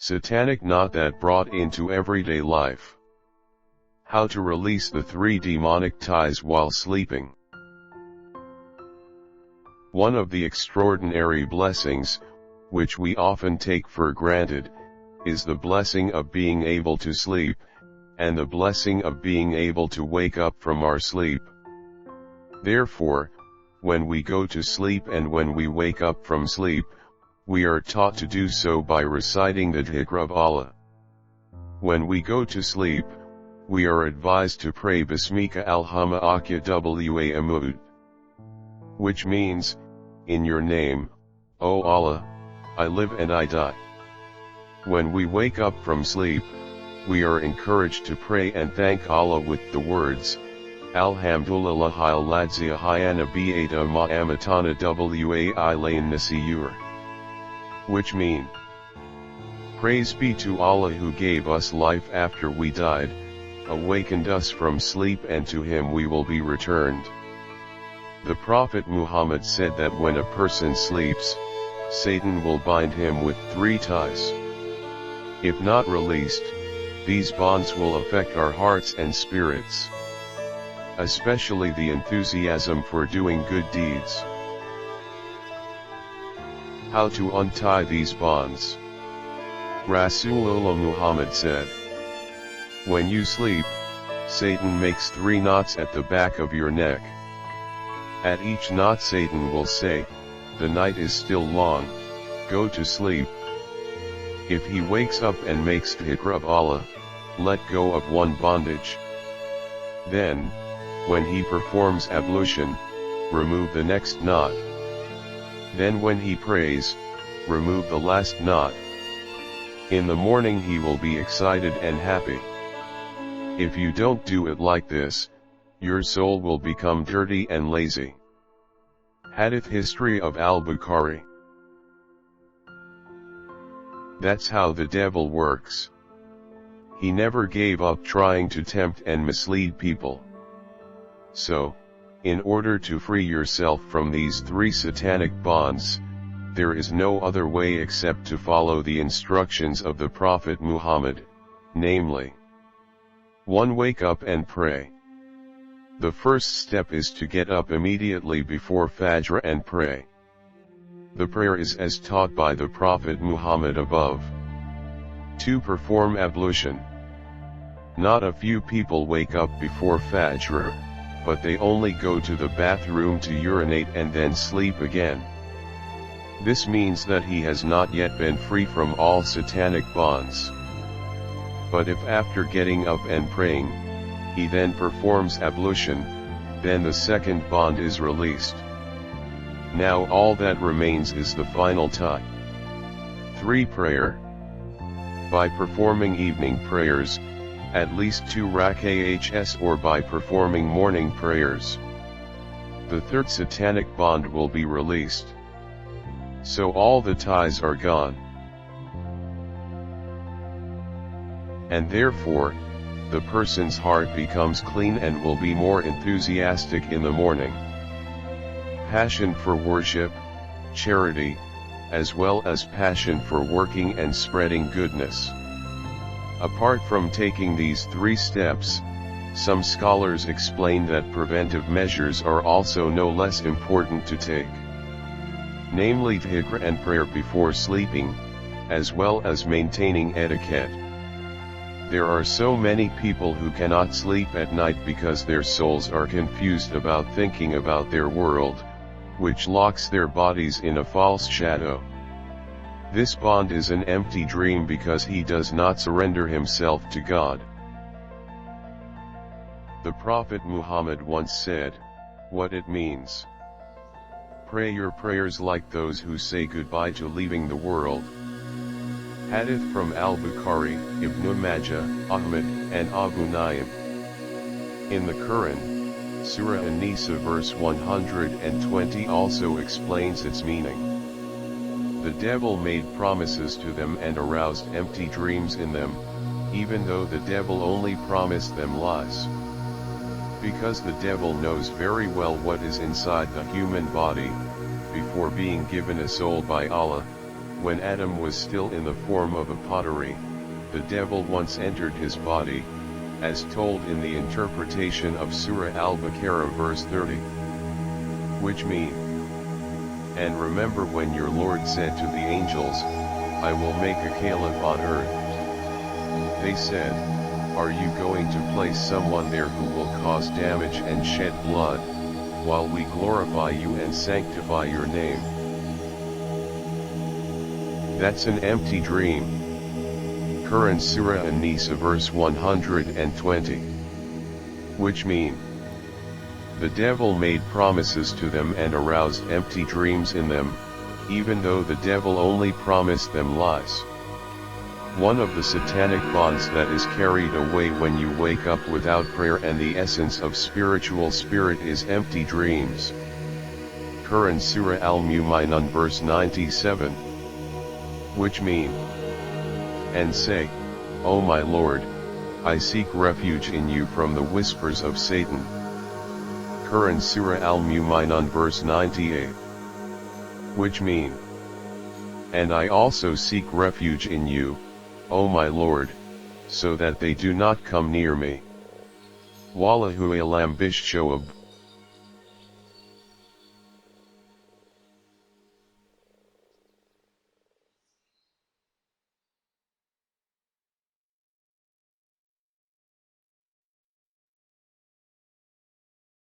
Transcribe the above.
Satanic knot that brought into everyday life. How to release the 3 demonic ties while sleeping. One of the extraordinary blessings, which we often take for granted, is the blessing of being able to sleep, and the blessing of being able to wake up from our sleep. Therefore, when we go to sleep and when we wake up from sleep, we are taught to do so by reciting the dhikr of Allah. When we go to sleep, we are advised to pray Bismika Alhamma Akya Wa Amud, which means, in your name, O Allah, I live and I die. When we wake up from sleep, we are encouraged to pray and thank Allah with the words, Alhamdulillahil ladzia hayana bi'ata ma amatana wa ilayn nasiyur, which mean, praise be to Allah who gave us life after we died, awakened us from sleep, and to him we will be returned. The Prophet Muhammad said that when a person sleeps, Satan will bind him with 3 ties. If not released, these bonds will affect our hearts and spirits, especially the enthusiasm for doing good deeds. How to untie these bonds? Rasulullah Muhammad said, when you sleep, Satan makes 3 knots at the back of your neck. At each knot Satan will say, the night is still long, go to sleep. If he wakes up and makes dhikr of Allah, let go of one bondage. Then, when he performs ablution, remove the next knot. Then when he prays, remove the last knot. In the morning he will be excited and happy. If you don't do it like this, your soul will become dirty and lazy. Hadith history of Al-Bukhari. That's how the devil works. He never gave up trying to tempt and mislead people. So, in order to free yourself from these 3 satanic bonds, there is no other way except to follow the instructions of the Prophet Muhammad, namely, 1. Wake up and pray. The first step is to get up immediately before Fajr and pray. The prayer is as taught by the Prophet Muhammad above. 2. Perform ablution. Not a few people wake up before Fajr, but they only go to the bathroom to urinate and then sleep again. This means that he has not yet been free from all satanic bonds. But if after getting up and praying, he then performs ablution, then the second bond is released. Now all that remains is the final tie. 3. Prayer. By performing evening prayers, at least 2 rak'ahs, or by performing morning prayers, the 3rd satanic bond will be released. So all the ties are gone. And therefore, the person's heart becomes clean and will be more enthusiastic in the morning. Passion for worship, charity, as well as passion for working and spreading goodness. Apart from taking these 3 steps, some scholars explain that preventive measures are also no less important to take. Namely dhikr and prayer before sleeping, as well as maintaining etiquette. There are so many people who cannot sleep at night because their souls are confused about thinking about their world, which locks their bodies in a false shadow. This bond is an empty dream because he does not surrender himself to God. The Prophet Muhammad once said, what it means. Pray your prayers like those who say goodbye to leaving the world. Hadith from Al-Bukhari, Ibn Majah, Ahmad, and Abu Naim. In the Quran, Surah An-Nisa verse 120 also explains its meaning. The devil made promises to them and aroused empty dreams in them, even though the devil only promised them lies. Because the devil knows very well what is inside the human body, before being given a soul by Allah, When Adam was still in the form of a pottery, the devil once entered his body, as told in the interpretation of Surah Al-Baqarah verse 30. Which mean, and remember when your Lord said to the angels, I will make a caliph on earth. They said, are you going to place someone there who will cause damage and shed blood, while we glorify you and sanctify your name? That's an empty dream. Quran Surah An-Nisa verse 120. Which mean, the devil made promises to them and aroused empty dreams in them, even though the devil only promised them lies. One of the satanic bonds that is carried away when you wake up without prayer, and the essence of spiritual spirit is empty dreams. Quran Surah Al-Mu'minun verse 97. Which mean, and say, O my Lord, I seek refuge in you from the whispers of Satan. Quran Surah Al-Mu'minun verse 98. Which mean, and I also seek refuge in you, O my Lord, so that they do not come near me. Wallahu alam bish-shawab.